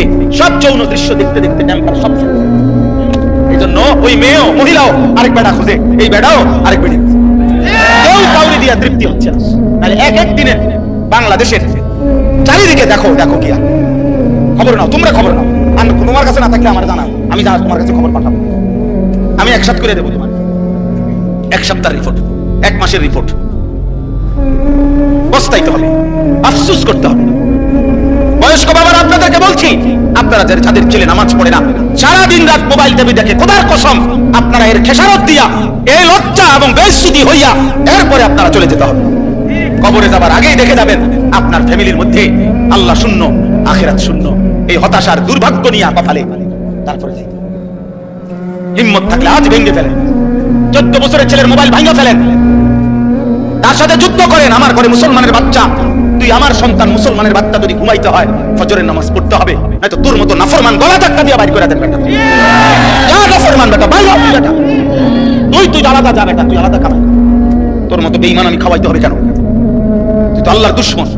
দেখতে, সব যৌন দৃশ্য দেখতে দেখতে টেম্পার সব শেষ। এই জন্য ওই মেয়েও মহিলাও আরেক বেটা খুঁজে, এই বেটাও আরেক বেটি খুঁজে। কেউ কাউরি দিয়া তৃপ্তি হচ্ছে না। তাহলে এক এক দিনে বাংলাদেশের চারিদিকে দেখো দেখো কি আর খবর নাও, তোমরা খবর নাও। তোমার কাছে না থাকলে আমার জানাও, আমি জানা তোমার কাছে খবর পাঠাবো। আমি একসাথে করে দেবো তোমার, এক সপ্তাহের রিপোর্ট, এক মাসের রিপোর্ট। পস্তাইতে হবে, আফসোস করতে হবে। বয়স্ক বাবারা আপনাদেরকে বলছি, আপনারা যাদের ছেলে নামাজ পড়ে না, সারা দিন রাত মোবাইল টিভি দেখে, খোদার কসম আপনারা এর খেসারত দিয়া, এই লজ্জা এবং বেইজ্জতি হইয়া এরপরে আপনারা চলে যেতে হবে। কবরে যাবার আগেই দেখে যাবেন আপনার ফ্যামিলির মধ্যে আল্লাহ শূন্য, আখিরাত শূন্য। এই হতাশার দুর্ভাগ্য নিয়ে কপালে তারপরে যাই। হিম্মত থাকলে আজ ভেঙে ফেলেন। 14 বছরের ছেলের মোবাইল ভাঙা ফেলেন, তার সাথে যুদ্ধ করেন। আমার ঘরে মুসলমানের বাচ্চা, তুই আমার সন্তান মুসলমানের বাচ্চা, যদি ঘুমাইতে হয় ফজরের নামাজ পড়তে হবে, নয়তো তোর মতো নাফরমান গলা ধাক্কা দিয়ে বাইর করে দেন বেটা। যা নাফরমান বেটা, বাইর হ বেটা। তুই আলাদা যা বেটা, তুই আলাদা কামাই। তোর মতো বেঈমান আমি খাওয়াইতে হবে কেন? তুই তো আল্লাহর দুশমন।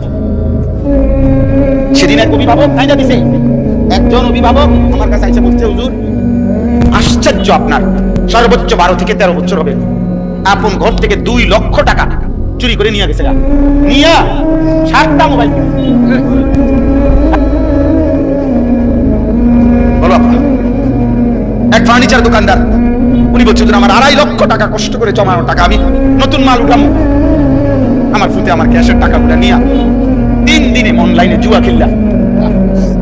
সেদিন এক অভিভাবক কাইদা দিছে, একজন অভিভাবক আমার কাছে আইসা বলছে, হুজুর আশ্চর্য, আপনার সর্বোচ্চ 12 থেকে 13 বছর হবে, আপন ঘর থেকে 2 লক্ষ টাকা চুরি করে নিয়ে গেছে, নিয়া 7টা মোবাইল কিনেছে। বলো এক ফার্নিচার দোকানদার, উনি বলছে আমার 2.5 লক্ষ টাকা কষ্ট করে জমানো টাকা, আমি নতুন মাল উঠাবো, আমার ফুটে আমার ক্যাশের টাকাগুলো নিয়া 3 দিনে অনলাইনে জুয়া খেললাম।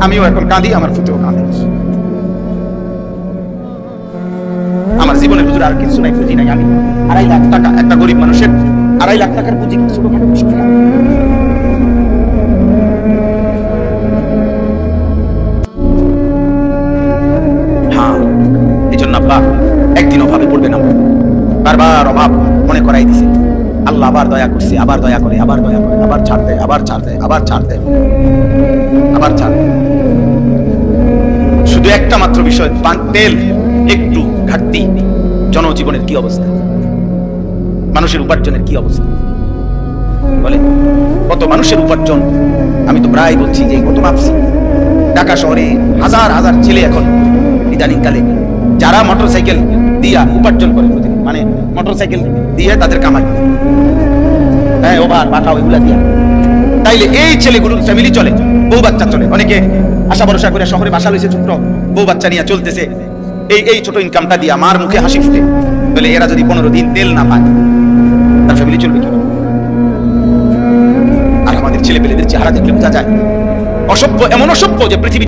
আমিও এখন কাঁদি, আমার ফুটেও কাঁদে। আমার জীবনের হুজুর আর কিছু নাই, পুঁজি নাই। আমি 2.5 লাখ টাকা, একটা গরিব মানুষের 2.5 লাখ টাকার পুঁজি ছোটখাটো বিষয় না। হ্যাঁ, এই জন্য আব্বা একদিন অভাবে পড়বে না, বারবার অভাব মনে করাই দিছে। আল্লাহ আবার দয়া করছে, আবার দয়া করে, আবার দয়া করে, আবার ছাড় দেয়, আবার ছাড় দেয়, আবার ছাড় দেয়, আবার ছাড় দেয়। শুধু একটা মাত্র বিষয়, তেল একটু ঘাটতি, জনজীবনের কি অবস্থা, মানুষের উপার্জনের কি অবস্থা বলে? কত মানুষের উপার্জন, আমি তো প্রায় বলছি যে কত ভাবছি, ঢাকা শহরে হাজার হাজার ছেলে এখন ইদানিং কালে যারা মোটরসাইকেল দিয়া উপার্জন করে, মানে মোটরসাইকেল দিয়ে তাদের কামাই, হ্যাঁ ওভার পাঠাও এগুলা দিয়া। তাইলে এই ছেলেগুলোর ফ্যামিলি চলে, বউ বাচ্চা চলে। অনেকে আশা ভরসা করে শহরে বাসা লইছে, ছোট বউ বাচ্চা নিয়ে চলতেছে, এই ছোট ইনকামটা দিয়া মার মুখে হাসি ফুটে। বলে এরা যদি 15 দিন তেল না পায়, তার ফ্যামিলি চলবে কিভাবে? আর আমাদের ছেলে পেলেদের চেহারা দেখলে বোঝা যায় অসভ্য, এমন অসভ্য যে পৃথিবী